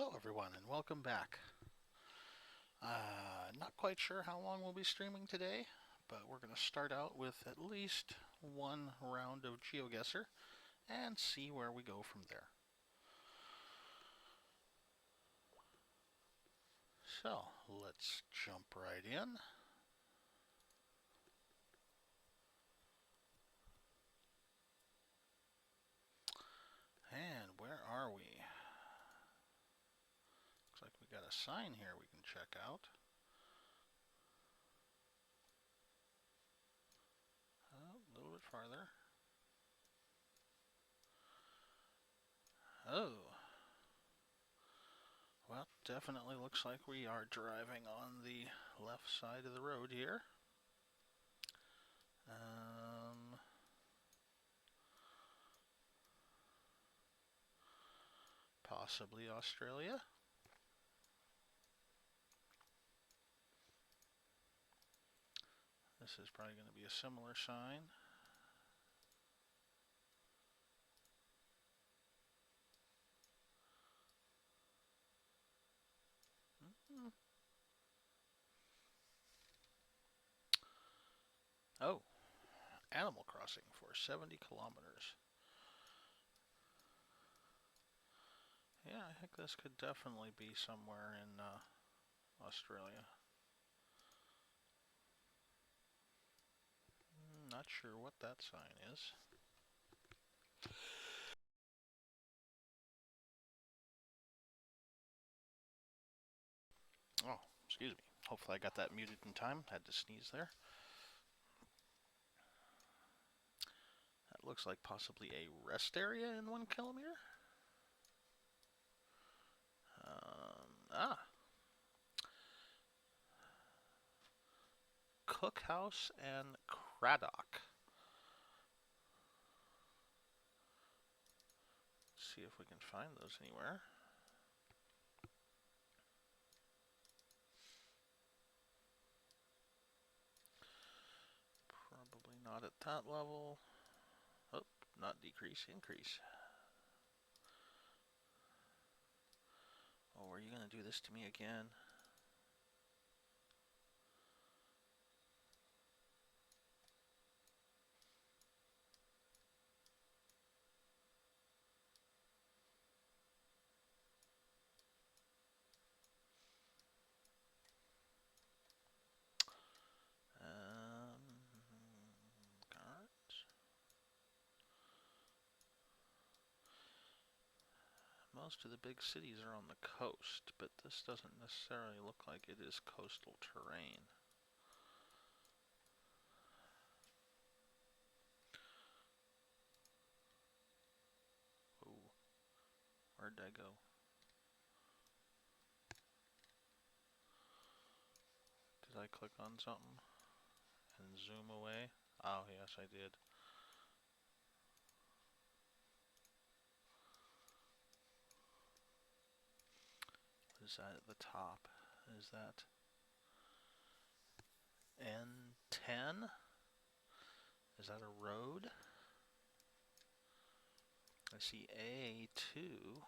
Hello everyone and welcome back. Not quite sure how long we'll be streaming today, but we're going to start out with at least one round of GeoGuessr and see where we go from there. So let's jump right in. And where are we? Looks like we got a sign here we can check out. A little bit farther. Oh. Well, definitely looks like we are driving on the left side of the road here. Possibly Australia. This is probably going to be a similar sign. Oh, Animal Crossing for 70 kilometers. Yeah, I think this could definitely be somewhere in Australia. Not sure what that sign is. Oh, excuse me. Hopefully I got that muted in time. Had to sneeze there. That looks like possibly a rest area in 1 kilometer. Cookhouse and Craddock. See if we can find those anywhere. Probably not at that level. Oh, not decrease, increase. Oh, are you going to do this to me again? Cards. Most of the big cities are on the coast, but this doesn't necessarily look like it is coastal terrain. Oh, where'd I go? Did I click on something and zoom away? Oh, yes, I did. What is that at the top? Is that N10? Is that a road? I see A2.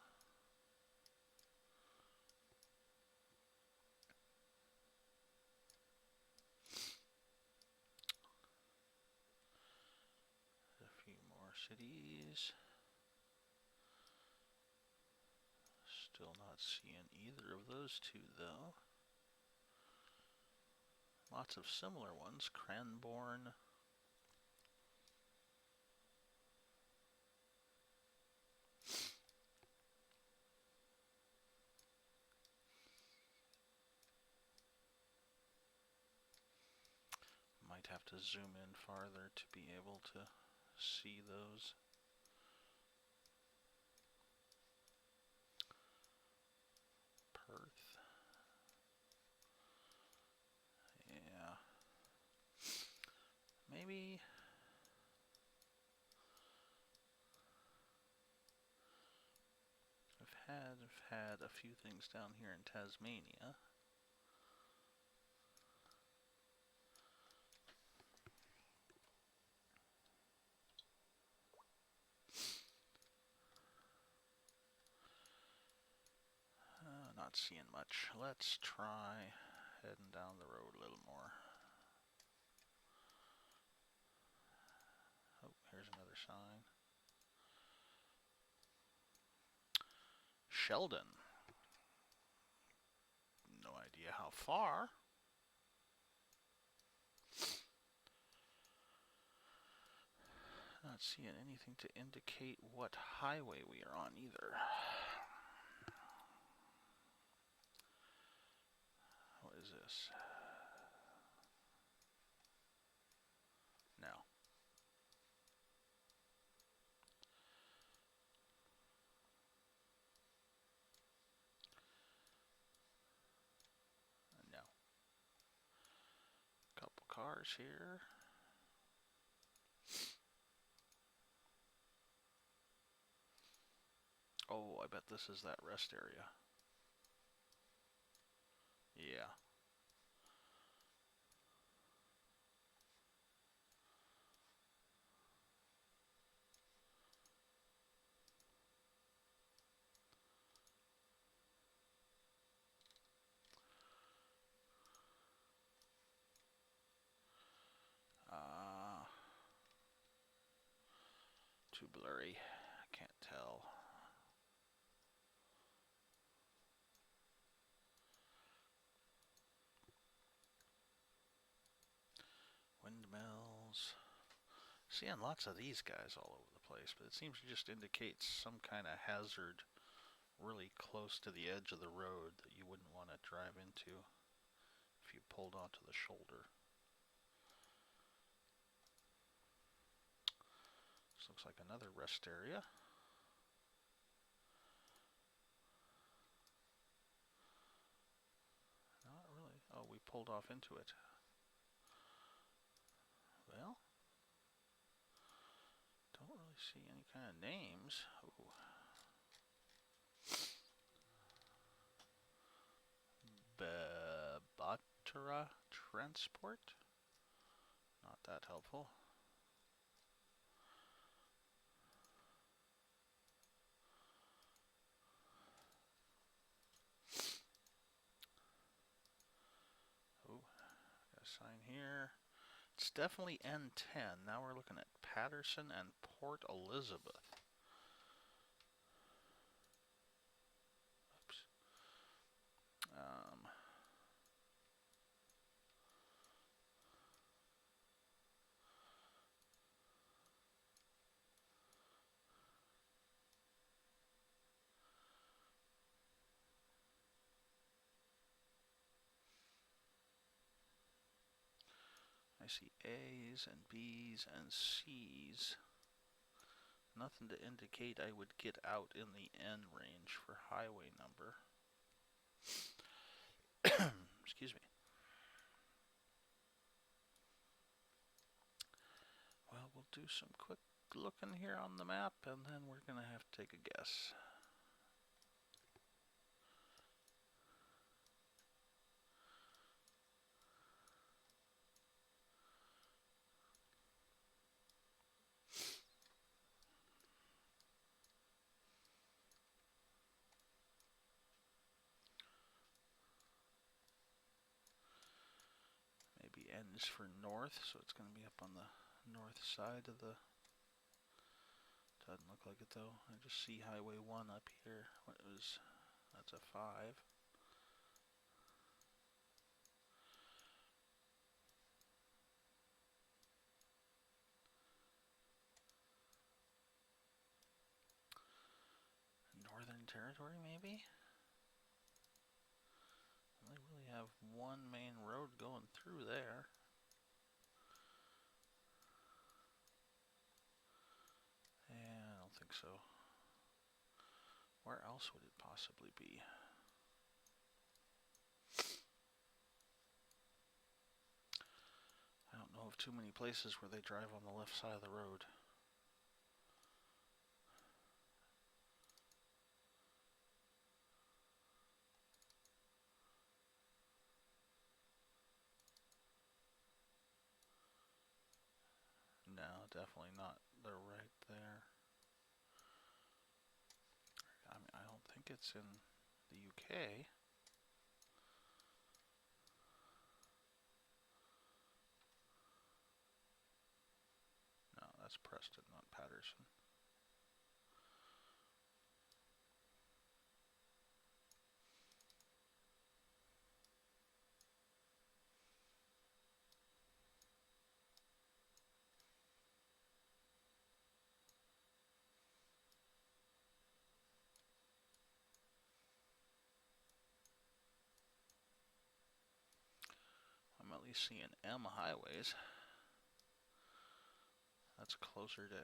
A few more cities. Still not seeing either of those two, though. Lots of similar ones. Cranbourne. Might have to zoom in farther to be able to see those. Perth. Yeah. Maybe. I've had a few things down here in Tasmania. not seeing much. Let's try heading down the road a little more. Oh, here's another sign. Sheldon. No idea how far. Not seeing anything to indicate what highway we are on either. What is this? No. No. Couple cars here. Oh, I bet this is that rest area. Yeah. Too blurry. I can't tell. Windmills. Seeing lots of these guys all over the place, but it seems to just indicate some kind of hazard really close to the edge of the road that you wouldn't want to drive into if you pulled onto the shoulder. This looks like another rest area. Not really. Oh, we pulled off into it. Well, don't really see any kind of names. Ooh. Batra Transport. Not that helpful. Oh, got a sign here. It's definitely N10. Now we're looking at Patterson and Port Elizabeth. Oops. I see A's and B's and C's. Nothing to indicate I would get out in the N range for highway number. Excuse me. Well, we'll do some quick looking here on the map, and then we're going to have to take a guess. Maybe N is for north, so it's going to be up on the north side of the... Doesn't look like it though. I just see Highway 1 up here. What was... That's a 5. Northern Territory, maybe? They really have one main road going through there. Yeah, I don't think so. Where else would it possibly be? I don't know of too many places where they drive on the left side of the road. No, definitely not. They're right there. I mean, I don't think it's in the UK. guessing. I'm at least seeing M highways. That's closer to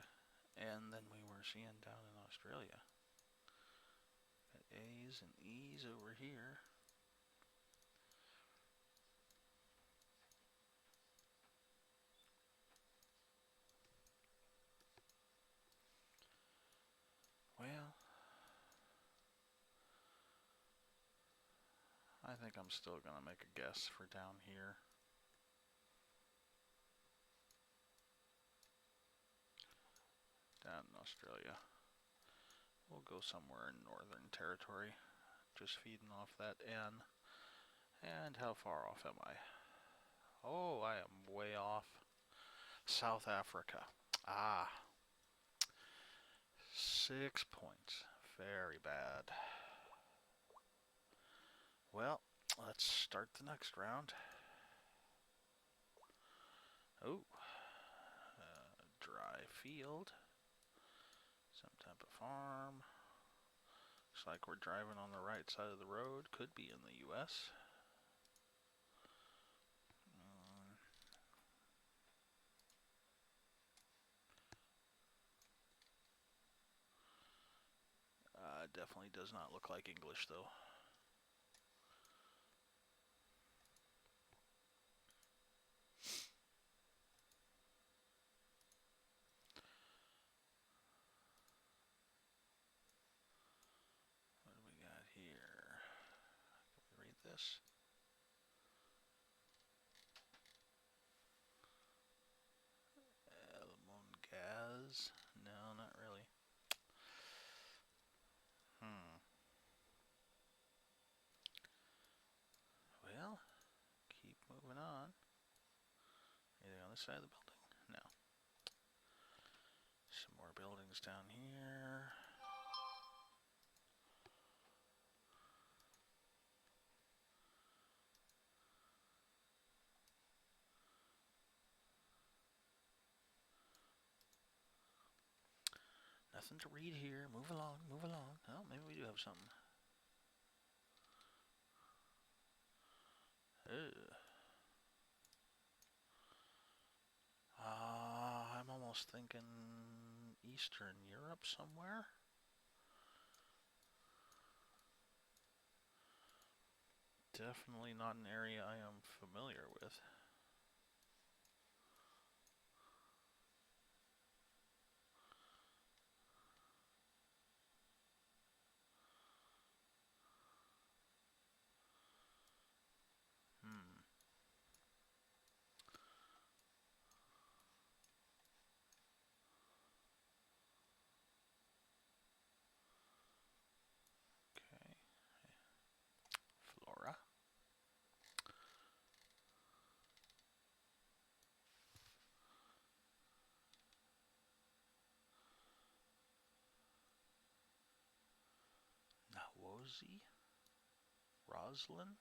N than we were seeing down in Australia. Got A's and E's over here. Well, I think I'm still going to make a guess for down here. Down in Australia. We'll go somewhere in Northern Territory. Just feeding off that N. And how far off am I? Oh, I am way off. South Africa. Ah. 6 points. Very bad. Well, let's start the next round. Oh. Dry field. Some type of farm. Looks like we're driving on the right side of the road. Could be in the U.S. Definitely does not look like English, though. What do we got here? Can we read this? Gas? No, not really. Well, keep moving on. Anything on this side of the building? No. Some more buildings down here. Nothing to read here. Move along, move along. Oh, maybe we do have something. I'm almost thinking Eastern Europe somewhere. Definitely not an area I am familiar with. Okay. Flora. Nawozi? Roslyn?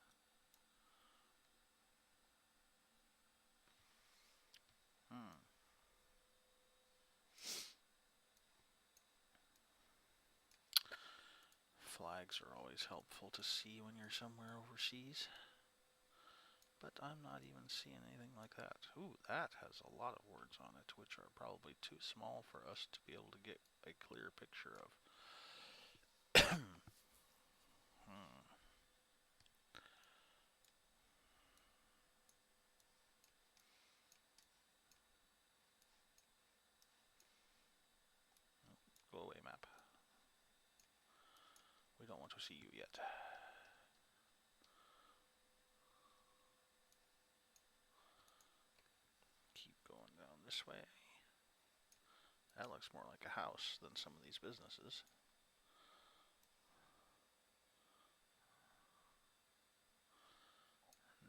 Flags are always helpful to see when you're somewhere overseas. But I'm not even seeing anything like that. Ooh, that has a lot of words on it, which are probably too small for us to be able to get a clear picture of. Go away, map. We don't want to see you yet. Keep going down this way. That looks more like a house than some of these businesses.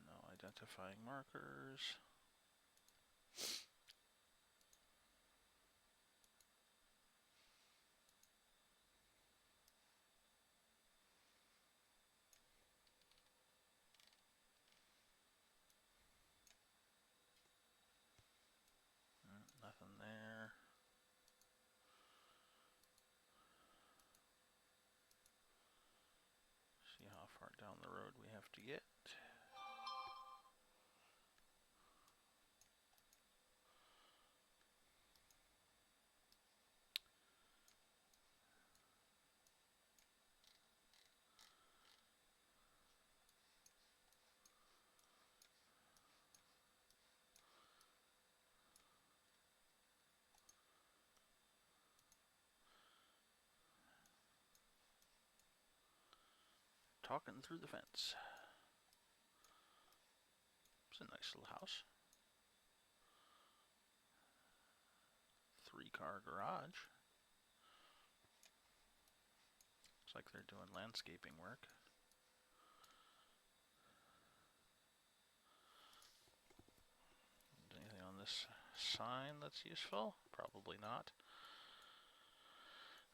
No identifying markers. far down the road we have to get. Talking through the fence. It's a nice little house. 3-car garage. Looks like they're doing landscaping work. Anything on this sign that's useful? Probably not.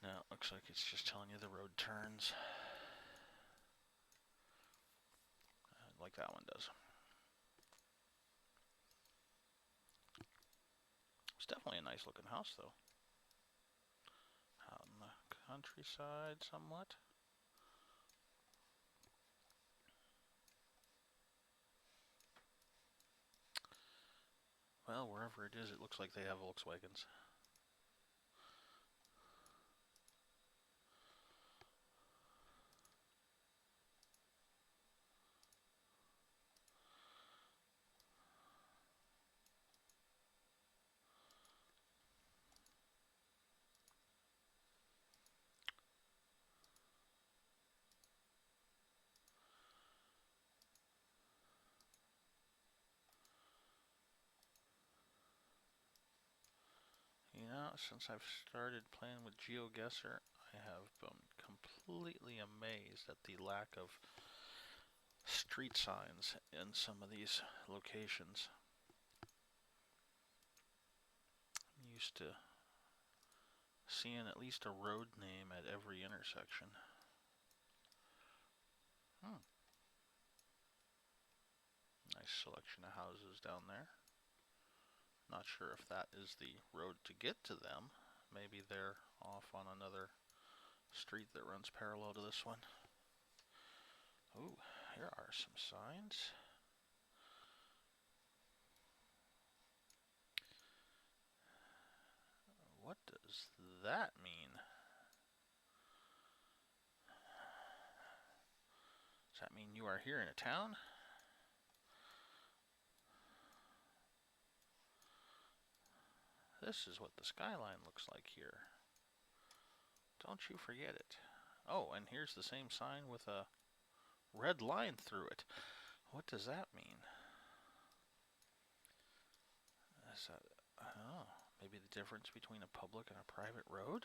No, it looks like it's just telling you the road turns. Like that one does. It's definitely a nice looking house though. Out in the countryside somewhat. Well, wherever it is, it looks like they have Volkswagens. You know, since I've started playing with GeoGuessr, I have been completely amazed at the lack of street signs in some of these locations. I'm used to seeing at least a road name at every intersection. Nice selection of houses down there. Not sure if that is the road to get to them. Maybe they're off on another street that runs parallel to this one. Ooh, here are some signs. What does that mean? Does that mean you are here in a town? This is what the skyline looks like here. Don't you forget it. Oh, and here's the same sign with a red line through it. What does that mean? Is that, oh, maybe the difference between a public and a private road?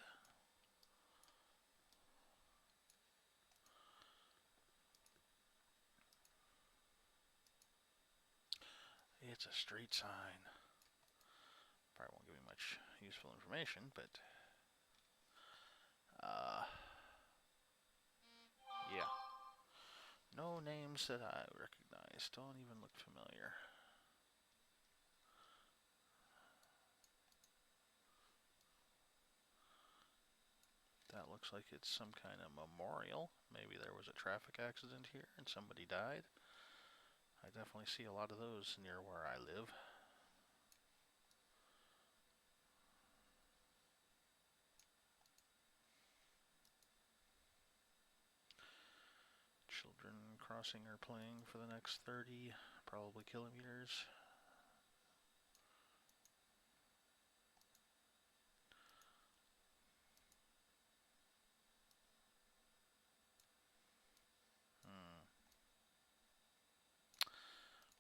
It's a street sign. Probably won't give me much useful information, but yeah. No names that I recognize. Don't even look familiar. That looks like it's some kind of memorial. Maybe there was a traffic accident here and somebody died. I definitely see a lot of those near where I live. Children crossing or playing for the next 30, probably kilometers.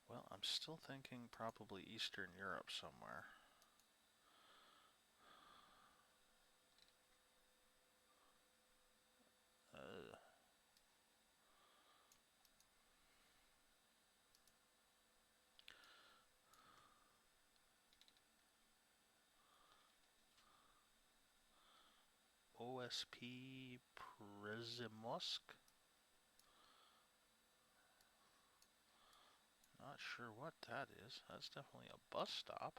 Well, I'm still thinking probably Eastern Europe somewhere. OSP Przemysk. Not sure what that is. That's definitely a bus stop.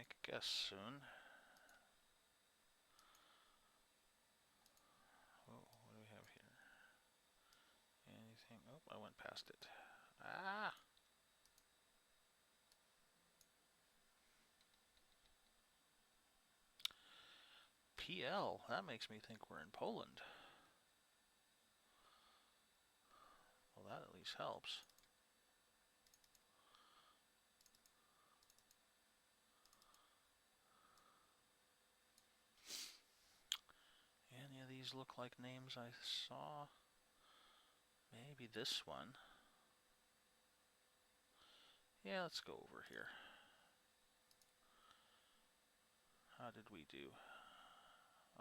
make a guess soon. Oh, what do we have here? Anything? Oh, I went past it. Ah! PL. That makes me think we're in Poland. Well, that at least helps. Any of these look like names I saw? Maybe this one. Yeah, let's go over here. How did we do?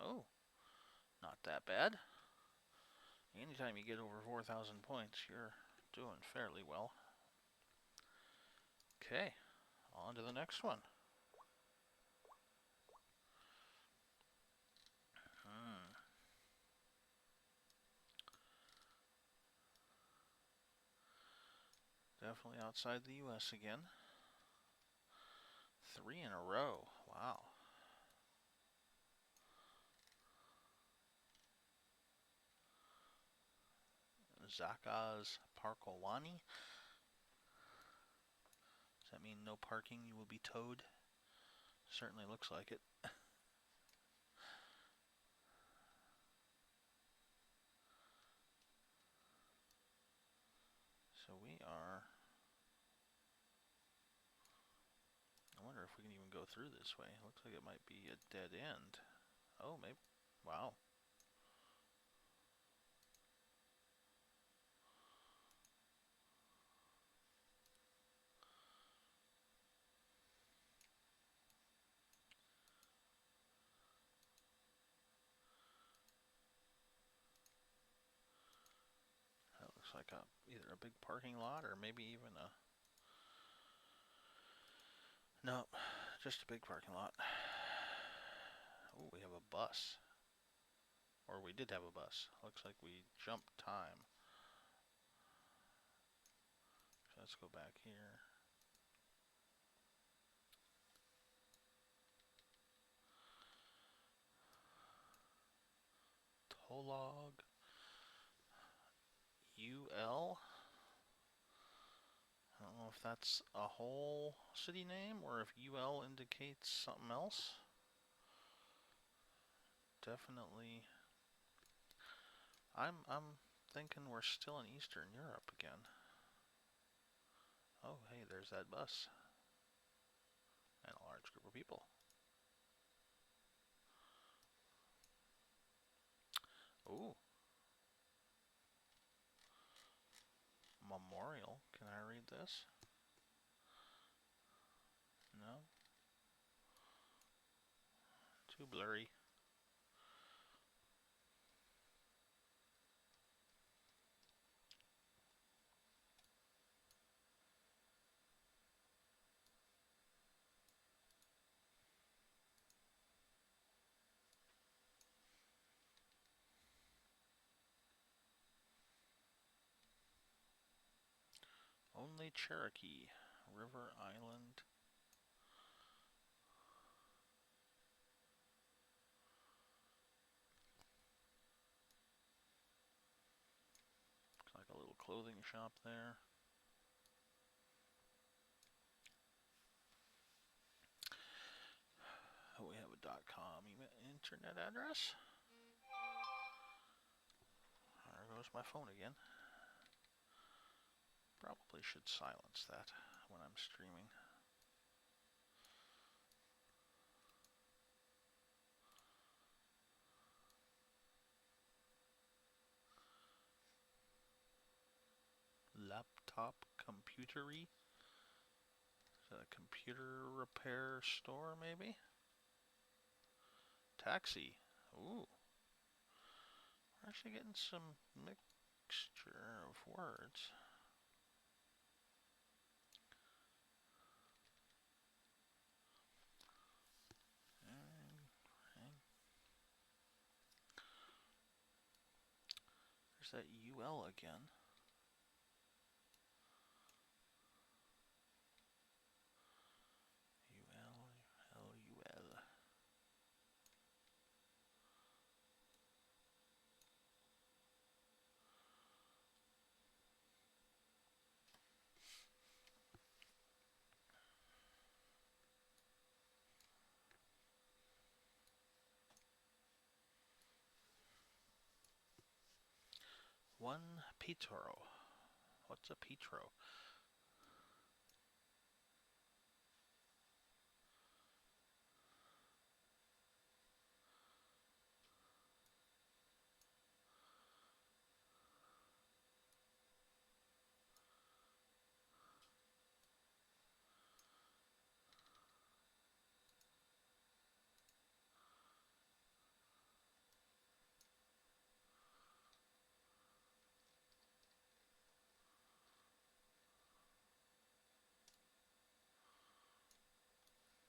Oh, not that bad. Anytime you get over 4,000 points, you're doing fairly well. Okay, on to the next one. Definitely outside the US again. 3 in a row. Wow. Zakaz Parkolwani. Does that mean no parking, you will be towed? Certainly looks like it. So we are... I wonder if we can even go through this way. Looks like it might be a dead end. Oh, maybe. Wow. That looks like either a big parking lot or maybe even a... No, just a big parking lot. Oh, we have a bus. Or we did have a bus. Looks like we jumped time. So let's go back here. Tolog. UL. I don't know if that's a whole city name or if UL indicates something else. Definitely. I'm thinking we're still in Eastern Europe again. Oh, hey, there's that bus. And a large group of people. Ooh. Memorial. Can I read this? No? Too blurry. Only Cherokee. River Island. Looks like a little clothing shop there. Oh, we have a .com internet address. There goes my phone again. Probably should silence that when I'm streaming. Laptop computery. Is that a computer repair store, maybe? Taxi. Ooh. We're actually getting some mixture of words. There's that UL again. One Petro. What's a Petro?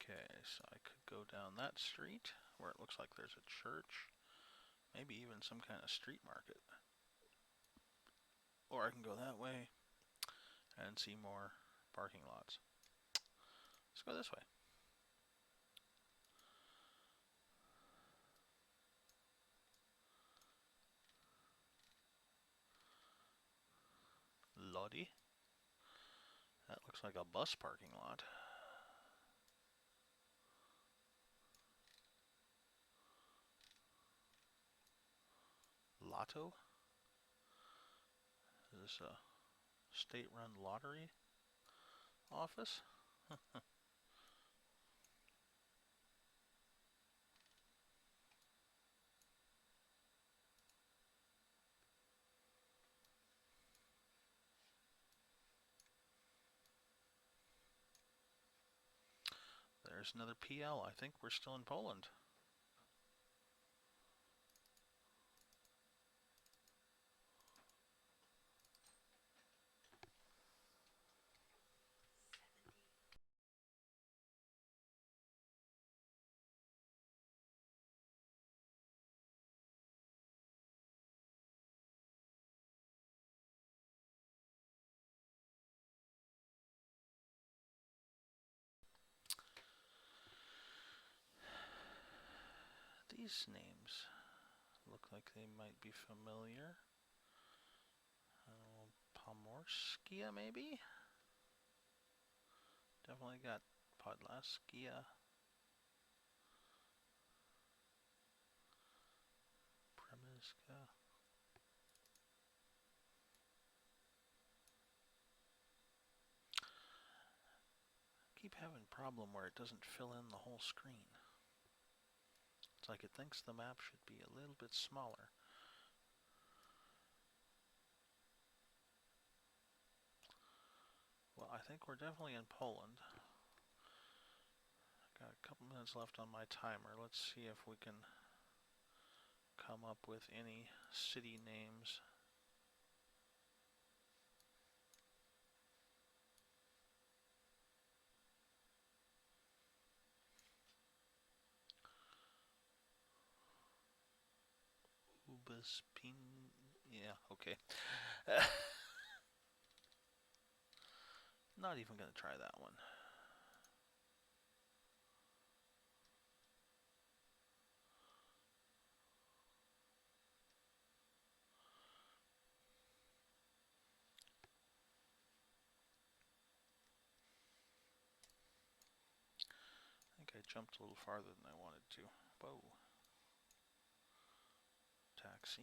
Okay, so I could go down that street where it looks like there's a church, maybe even some kind of street market. Or I can go that way and see more parking lots. Let's go this way. Lodi. That looks like a bus parking lot. Lotto? Is this a state-run lottery office? There's another PL. I think we're still in Poland. These names look like they might be familiar. Pomorskia, maybe? Definitely got Podlaskia. Premiska. Keep having a problem where it doesn't fill in the whole screen. It's like it thinks the map should be a little bit smaller. Well, I think we're definitely in Poland. Got a couple minutes left on my timer. Let's see if we can come up with any city names. Ubaspin. Yeah, okay. Not even gonna try that one. I think I jumped a little farther than I wanted to. Whoa. Taxi.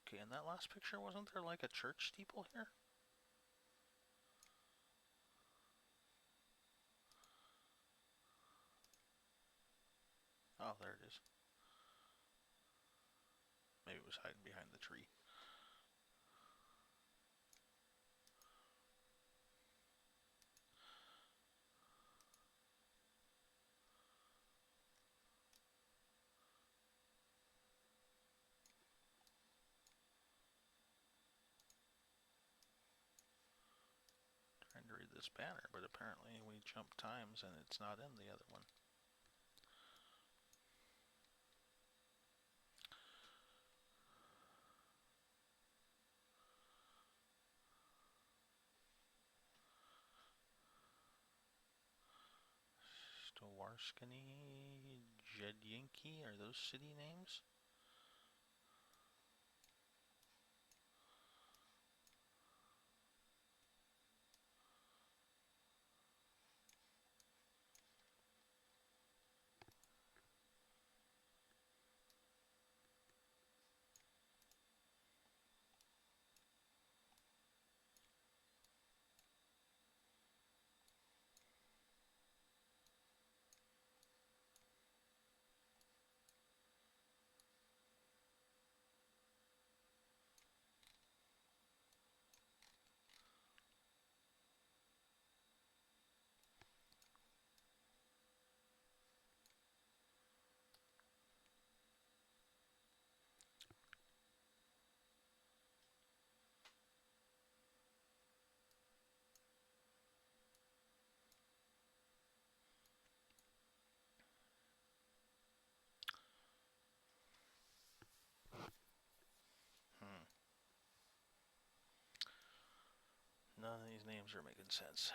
Okay, in that last picture, wasn't there like a church steeple here? Oh, there it is. Maybe it was hiding behind the tree. Trying to read this banner, but apparently we jumped times and it's not in the other one. Stowarskany, Jedinki, are those city names? these names are making sense.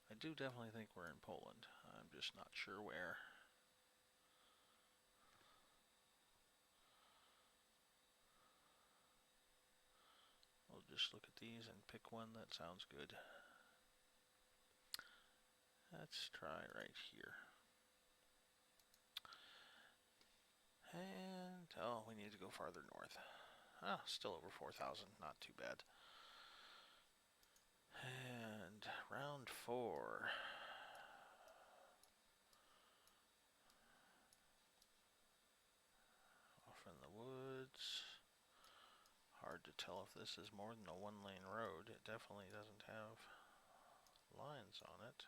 I do definitely think we're in Poland. I'm just not sure where. We'll just look at these and pick one that sounds good. Let's try right here. And, oh, we need to go farther north. Ah, still over 4,000, not too bad. And round 4. Off in the woods. Hard to tell if this is more than a one-lane road. It definitely doesn't have lines on it.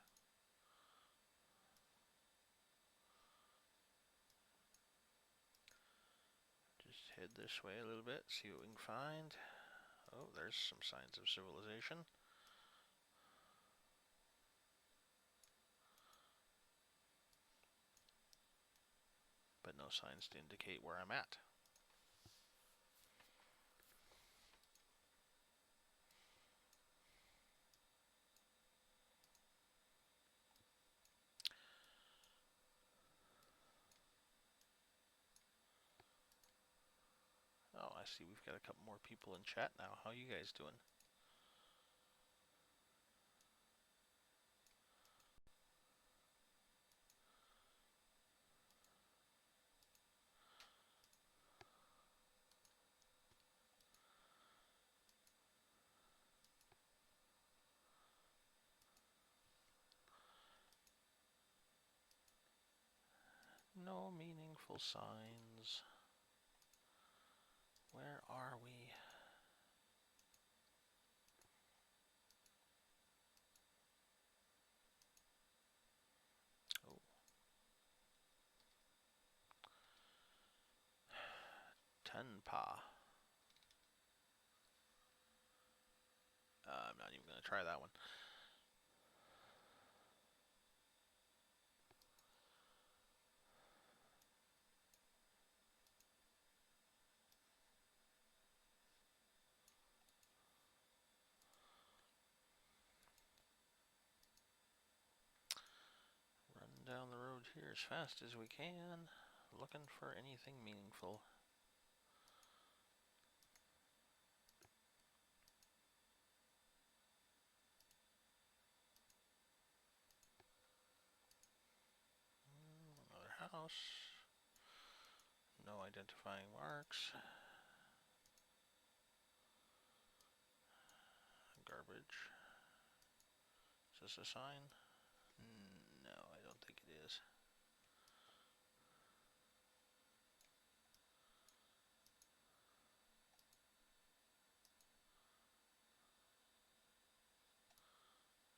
Just head this way a little bit, see what we can find. Oh, there's some signs of civilization. But no signs to indicate where I'm at. Oh, I see we've got a couple more people in chat now. How you guys doing? No meaningful signs. Where are we? Oh. Tenpa. I'm not even going to try that one. Run down the road here as fast as we can, looking for anything meaningful. Another house. No identifying marks. Garbage. Is this a sign? No, I don't think it is.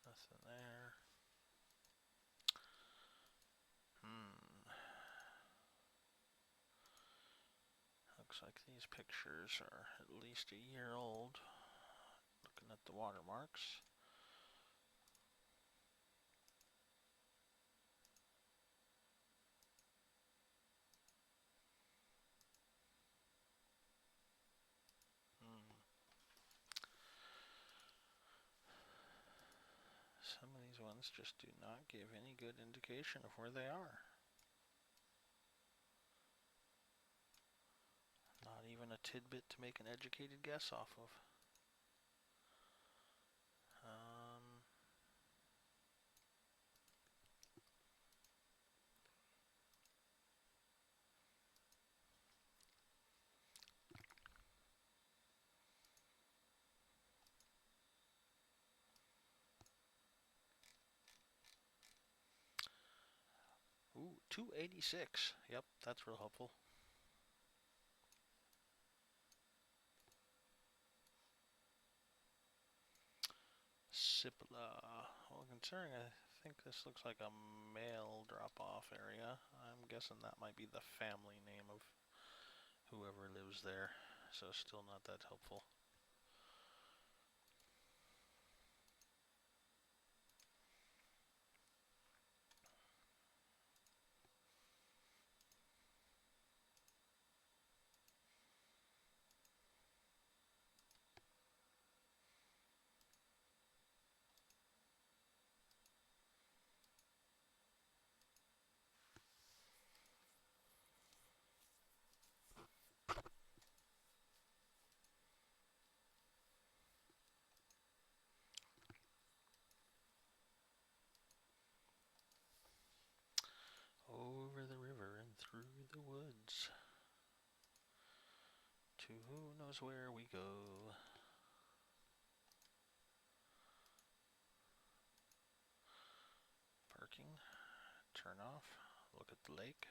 Nothing there. Looks like these pictures are at least a year old. Looking at the watermarks. Some of these ones just do not give any good indication of where they are. Not even a tidbit to make an educated guess off of. Ooh, 286. Yep, that's real helpful. Sipla. Well, considering I think this looks like a mail drop-off area, I'm guessing that might be the family name of whoever lives there. So still not that helpful. the woods. To who knows where we go. Parking. Turn off. Look at the lake.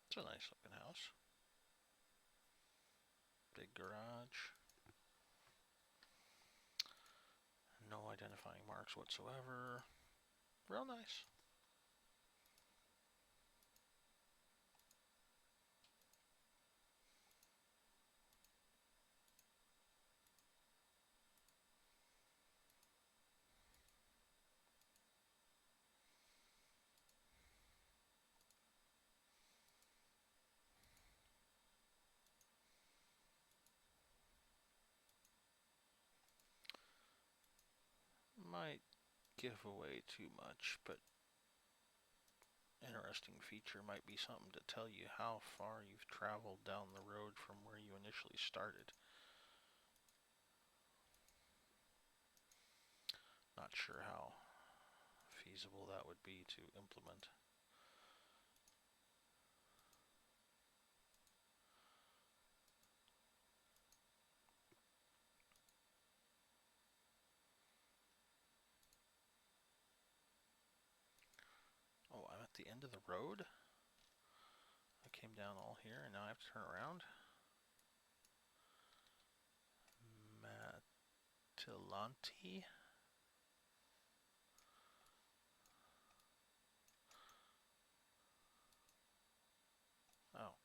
It's a nice looking house. Big garage. No identifying marks whatsoever. Real nice. Might give away too much, but interesting feature might be something to tell you how far you've traveled down the road from where you initially started. Not sure how feasible that would be to implement. Oh, I'm at the end of the road? I came down all here and now I have to turn around? Matilanti? Oh.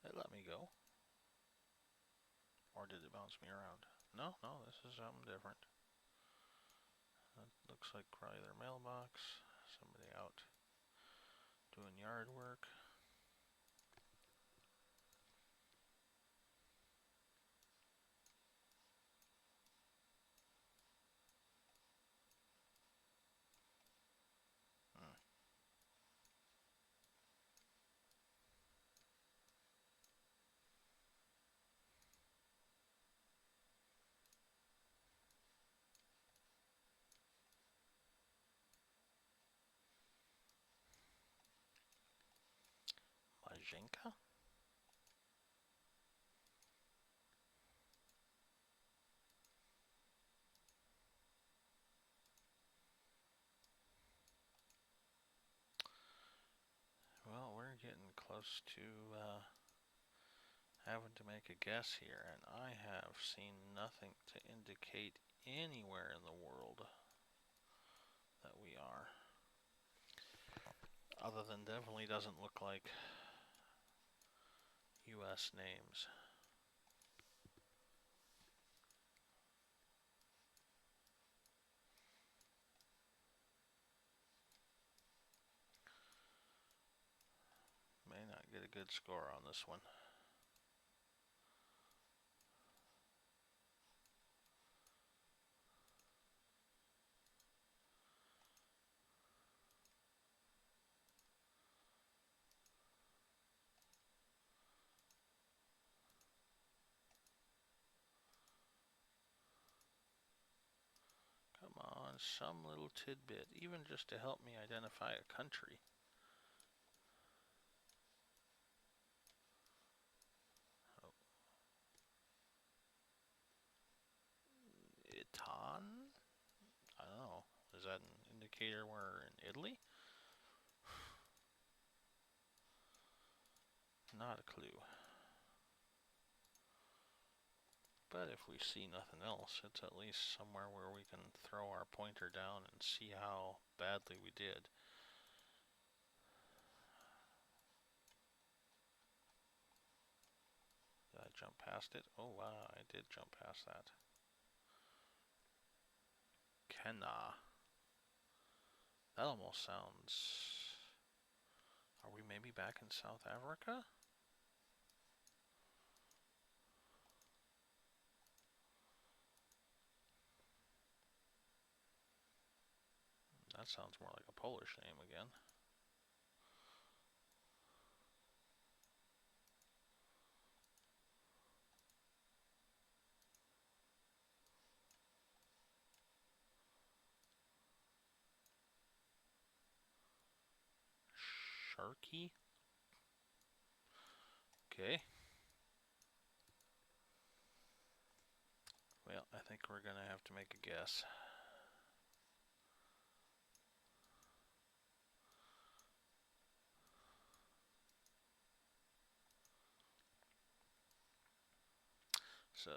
It let me go. Or did it bounce me around? No, this is something different. That looks like probably their mailbox. Somebody out doing yard work. Majenka? Well, we're getting close to having to make a guess here, and I have seen nothing to indicate anywhere in the world that we are. Other than definitely doesn't look like US names. May not get a good score on this one. Come on, some little tidbit, even just to help me identify a country. Oh. Itan? I don't know. Is that an indicator we're in Italy? Not a clue. But if we see nothing else, it's at least somewhere where we can throw our pointer down and see how badly we did. Did I jump past it? Oh wow, I did jump past that. Kenna. That almost sounds... Are we maybe back in South Africa? That sounds more like a Polish name again. Turkey? Okay. Well, I think we're gonna have to make a guess.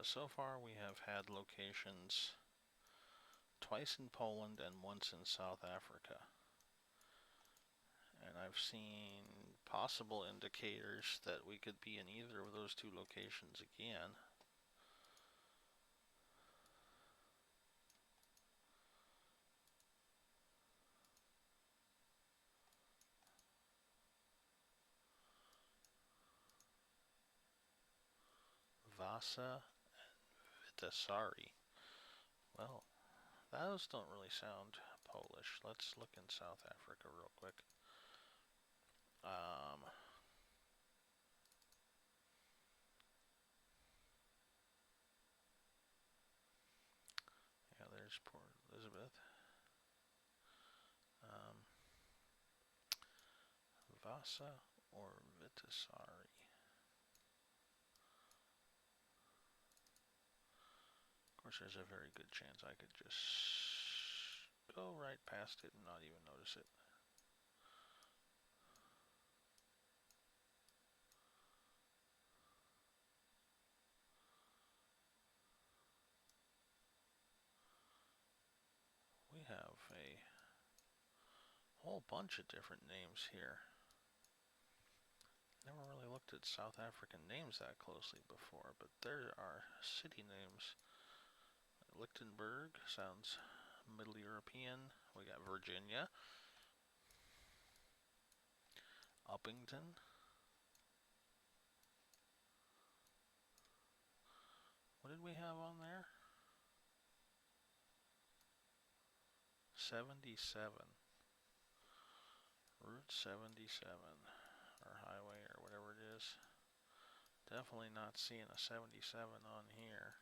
So far we have had locations twice in Poland and once in South Africa. And I've seen possible indicators that we could be in either of those two locations again. Vasa and Vitasari. Well, those don't really sound Polish. Let's look in South Africa real quick. Yeah, there's Port Elizabeth. Vasa or Vitasari? Of course, there's a very good chance I could just go right past it and not even notice it. We have a whole bunch of different names here. Never really looked at South African names that closely before, but there are city names. Lichtenberg sounds Middle European. We got Virginia. Uppington. What did we have on there? 77. Route 77. Or highway or whatever it is. Definitely not seeing a 77 on here.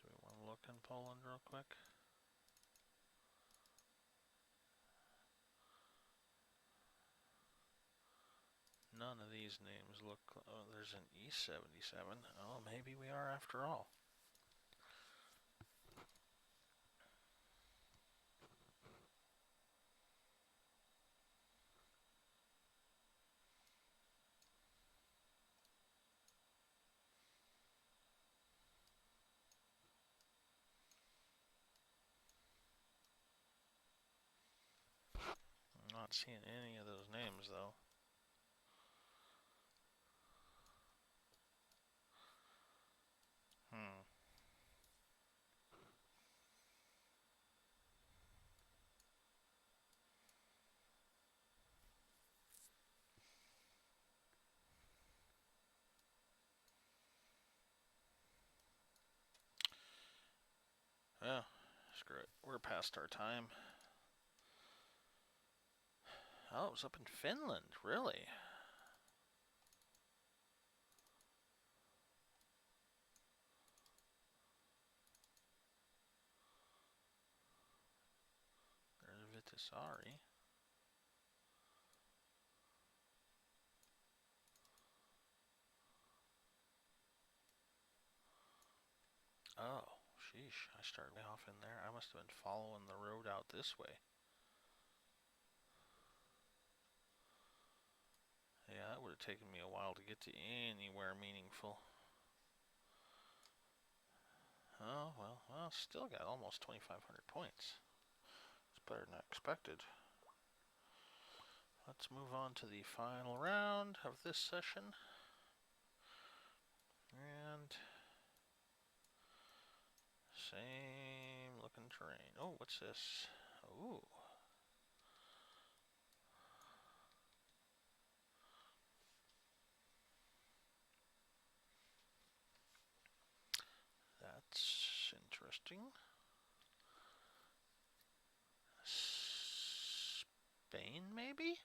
Do we want to look in Poland real quick? None of these names look... Oh, there's an East 77. Oh, maybe we are after all. I'm not seeing any of those names, though. Well, screw it. We're past our time. Oh, it was up in Finland, really? There's Vitasari. Oh, sheesh. I started way off in there. I must have been following the road out this way. Yeah, that would have taken me a while to get to anywhere meaningful. Oh, well, still got almost 2,500 points. It's better than I expected. Let's move on to the final round of this session. And same looking terrain. Oh, what's this? Ooh. That's interesting. Spain, maybe?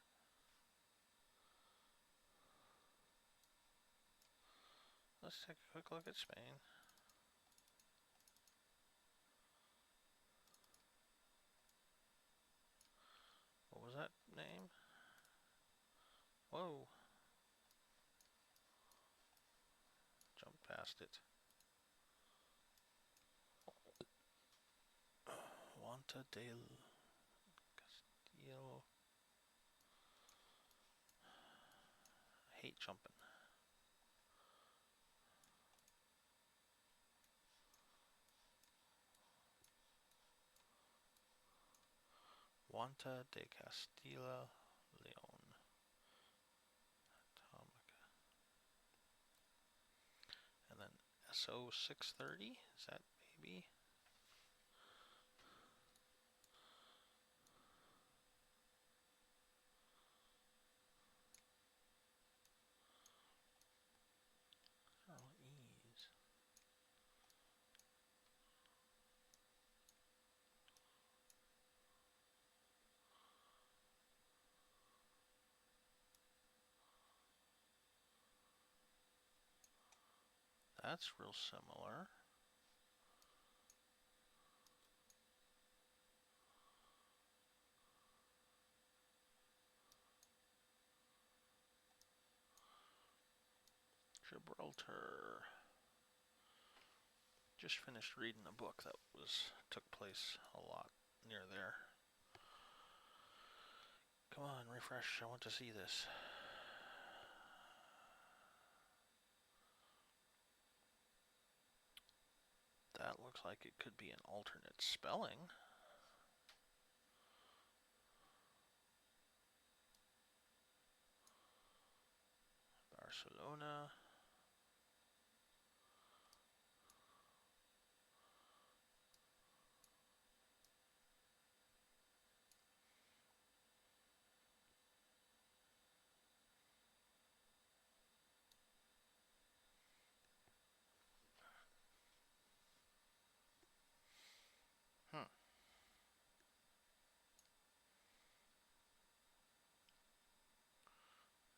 Let's take a quick look at Spain. What was that? past it. Wanta del Castillo. I hate jumping. Wanta de Castilla León. Atomica. And then SO 630, is that maybe? All E's. That's real similar. Gibraltar. Just finished reading a book that took place a lot near there. Come on, refresh. I want to see this. That looks like it could be an alternate spelling. Barcelona.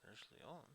There's Leon.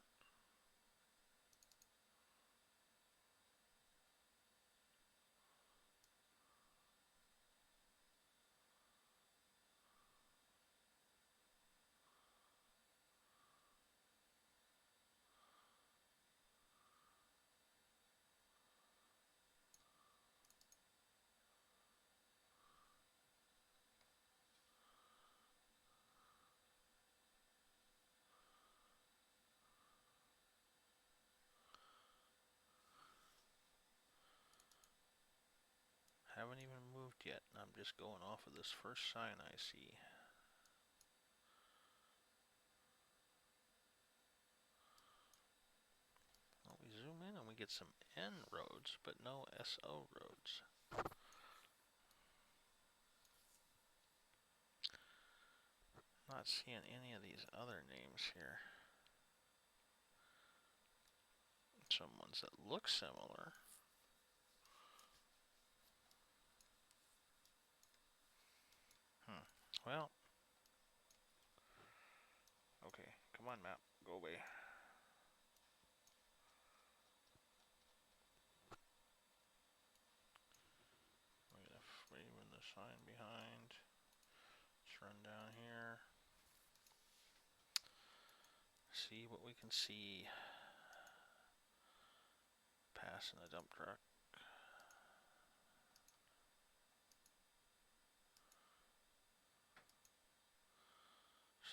Haven't even moved yet, and I'm just going off of this first sign I see. Well, we zoom in and we get some N roads, but no SO roads. Not seeing any of these other names here. Some ones that look similar. Well, okay, come on map, go away. We're gonna frame the sign behind. Let's run down here. See what we can see. Passing a dump truck.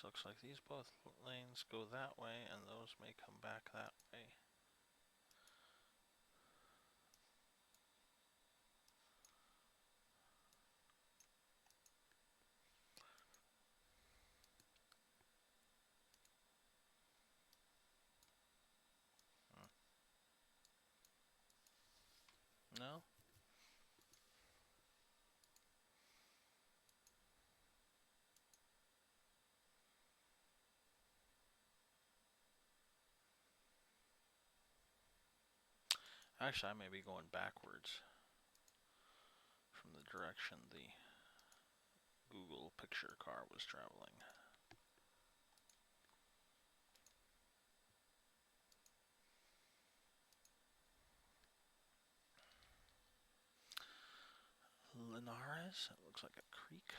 Looks like these both lanes go that way, and those may come back that way. No? Actually, I may be going backwards from the direction the Google picture car was traveling. Linares, it looks like a creek.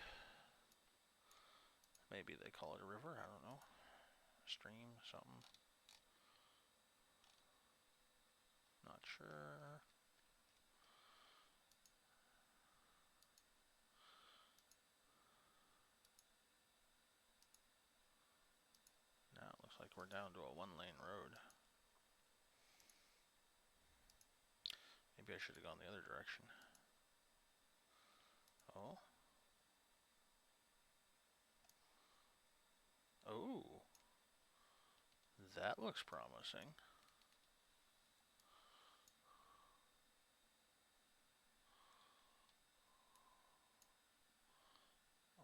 Maybe they call it a river, I don't know. Stream, something. Not sure. like we're down to a one-lane road. Maybe I should have gone the other direction. Oh. Oh. That looks promising.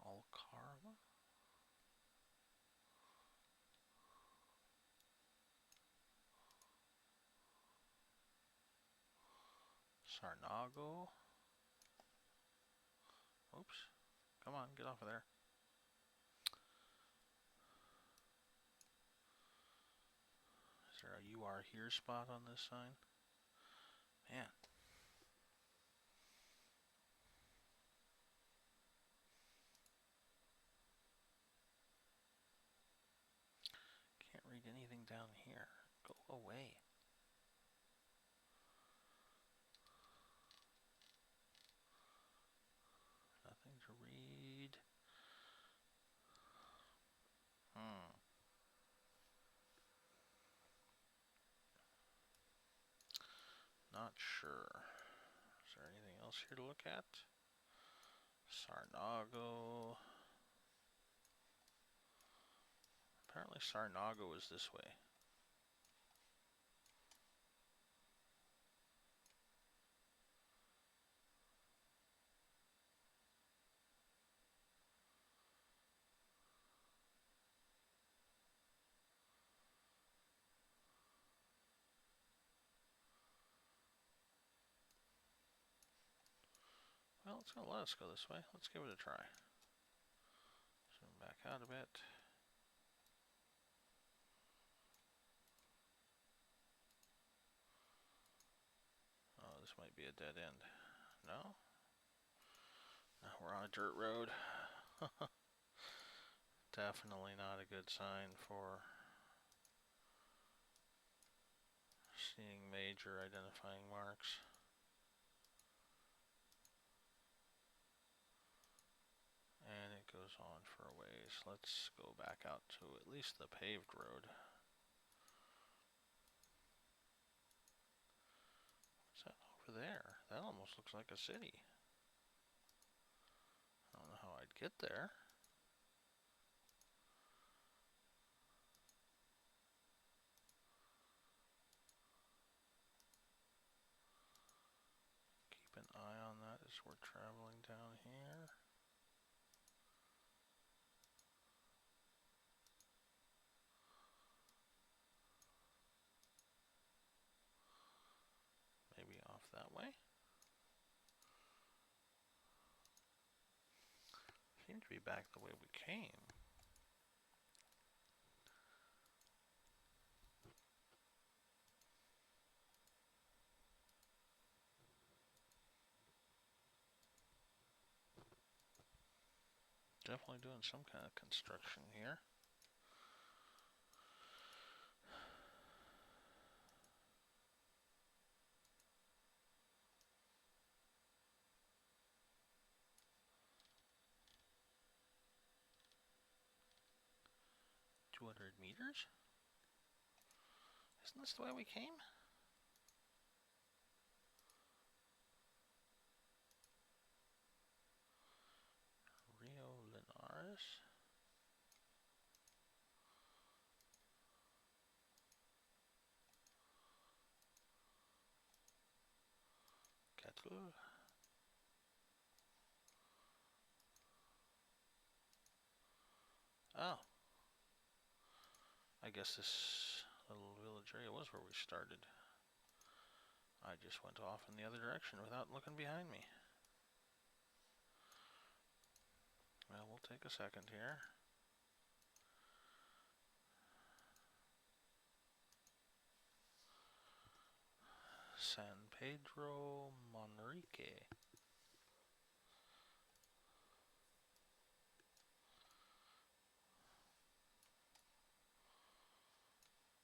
Alcarva? Sarnago? Oops. Come on, get off of there. Is there a "You Are Here" spot on this sign? Man. Can't read anything down here. Go away. Nothing to read. Not sure. Is there anything else here to look at? Sarnago. Apparently Sarnago is this way. Well, it's going to let us go this way. Let's give it a try. Zoom back out a bit. Oh, this might be a dead end. No? No, we're on a dirt road. Definitely not a good sign for seeing major identifying marks. And it goes on for a ways. Let's go back out to at least the paved road. What's that over there? That almost looks like a city. I don't know how I'd get there. Keep an eye on that as we're traveling down here. Maybe off that way. Seem to be back the way we came. Definitely doing some kind of construction here. $200 meters? Isn't this the way we came? Rio Linares? Cattle? Oh. I guess this little village area was where we started. I just went off in the other direction without looking behind me. Well, we'll take a second here. San Pedro Manrique.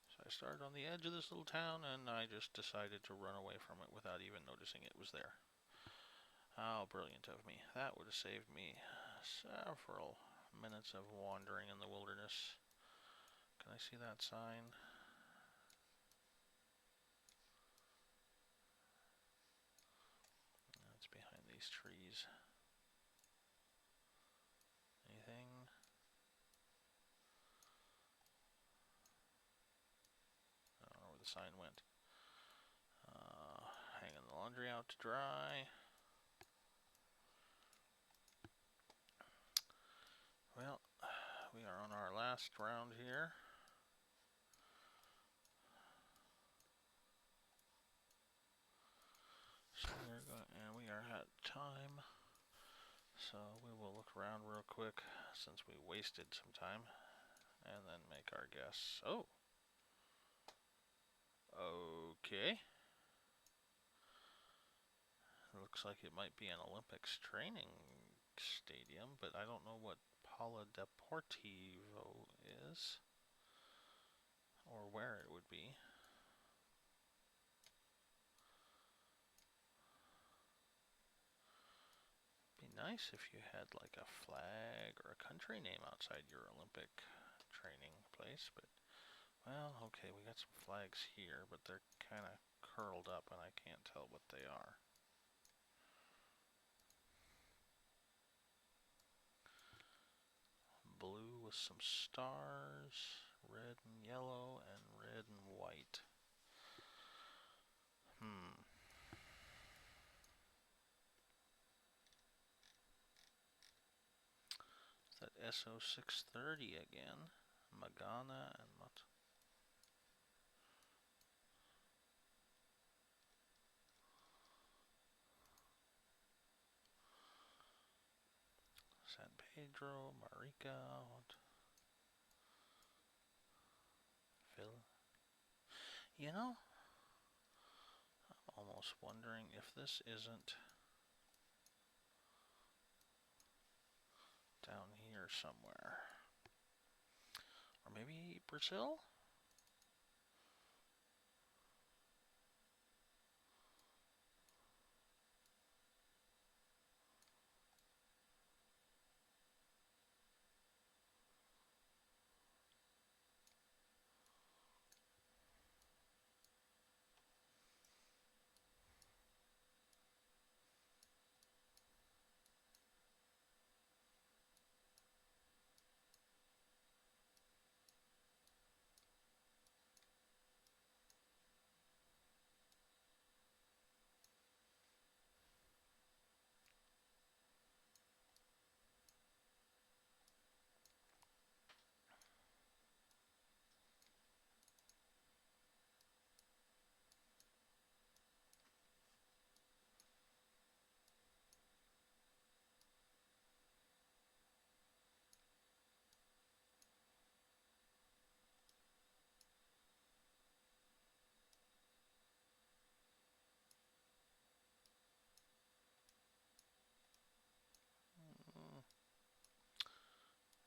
So I started on the edge of this little town and I just decided to run away from it without even noticing it was there. How brilliant of me. That would have saved me several minutes of wandering in the wilderness. Can I see that sign? It's behind these trees. Anything? I don't know where the sign went. Hanging the laundry out to dry. Well, we are on our last round here. So we are at time. So we will look around real quick since we wasted some time and then make our guess. Oh. Okay. Looks like it might be an Olympics training stadium, but I don't know what Pala Deportivo is or where it would be. Be nice if you had like a flag or a country name outside your Olympic training place, but well, okay, we got some flags here, but they're kind of curled up and I can't tell what they are. Blue with some stars, red and yellow, and red and white. Is that SO630 again? Magana and San Pedro, Marica, Phil. You know, I'm almost wondering if this isn't down here somewhere. Or maybe Brazil?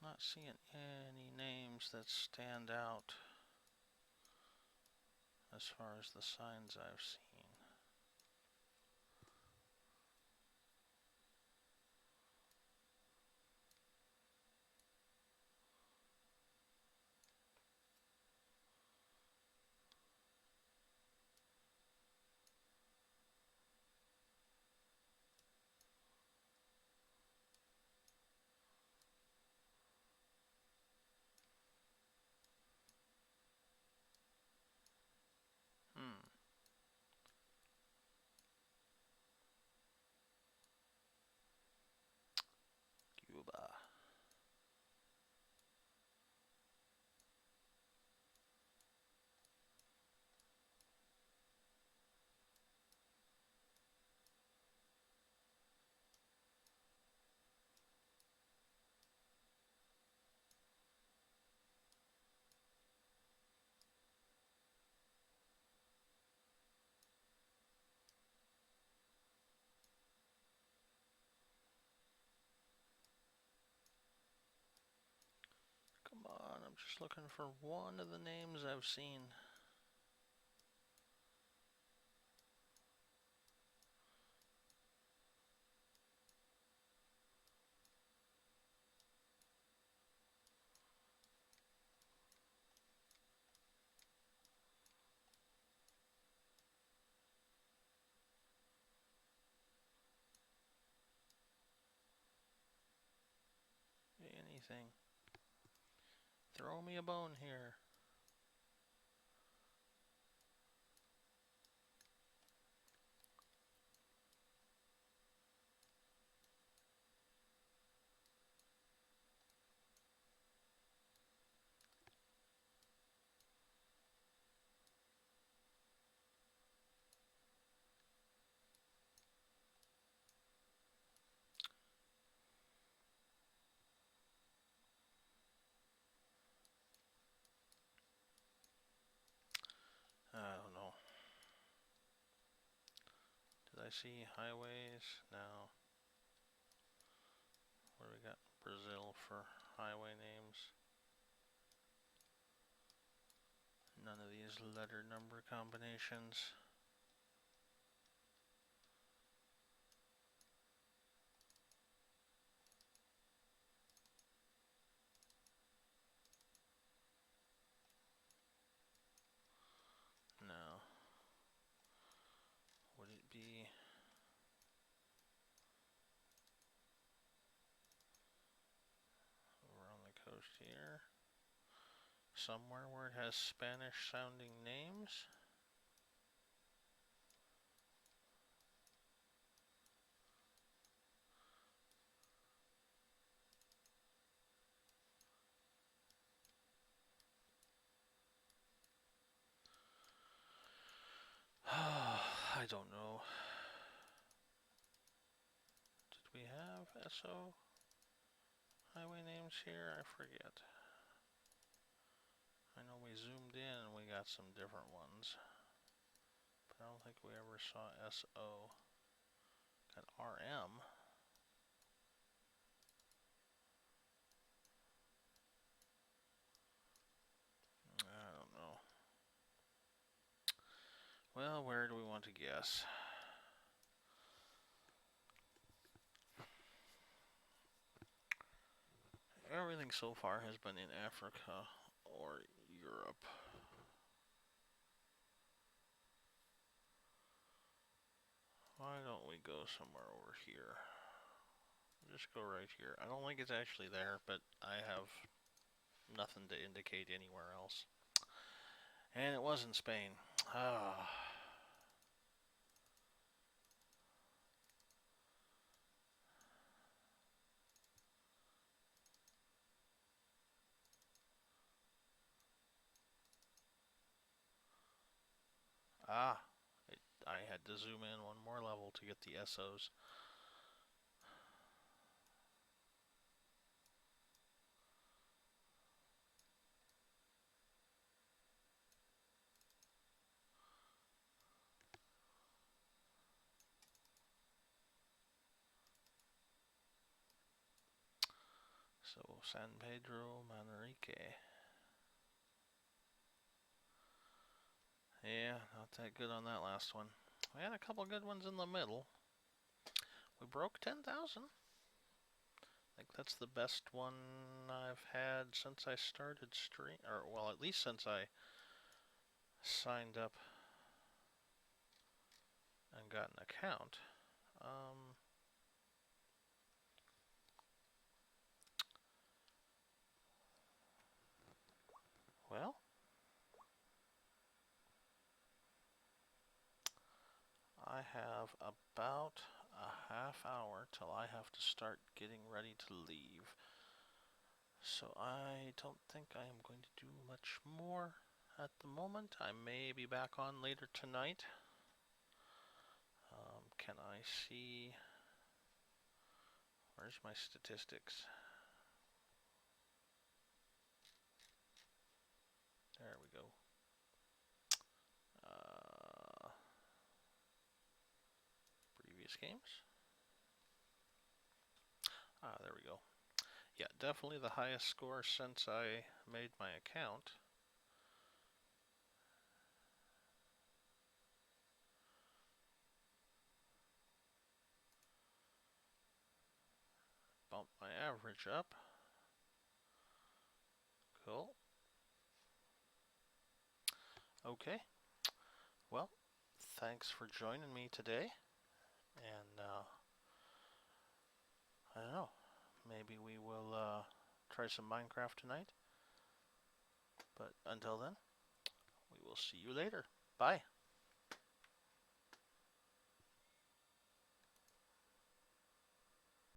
Not seeing any names that stand out as far as the signs I've seen. Cuba. Come on, I'm just looking for one of the names I've seen. anything. Throw me a bone here. I don't know. Did I see highways? No. What do we got? Brazil for highway names. None of these letter number combinations. No. Would it be over on the coast here? Somewhere where it has Spanish sounding names? I don't know. Did we have SO highway names here? I forget. I know we zoomed in and we got some different ones. But I don't think we ever saw SO. Got RM. I don't know. Well, where do we want to guess? Everything so far has been in Africa or Europe. Why don't we go somewhere over here? Just go right here. I don't think it's actually there, but I have nothing to indicate anywhere else. And it was in Spain. I had to zoom in one more level to get the SOs. So, San Pedro, Manrique. Yeah, not that good on that last one. We had a couple good ones in the middle. We broke 10,000. I think that's the best one I've had since I started stream, or well, at least since I signed up and got an account. Well, I have about a half hour till I have to start getting ready to leave. So I don't think I am going to do much more at the moment. I may be back on later tonight. Can I see... Where's my statistics? There we go. Previous games. There we go. Yeah, definitely the highest score since I made my account. Bump my average up. Cool. Okay. Well, thanks for joining me today. And I don't know. Maybe we will try some Minecraft tonight. But until then, we will see you later. Bye.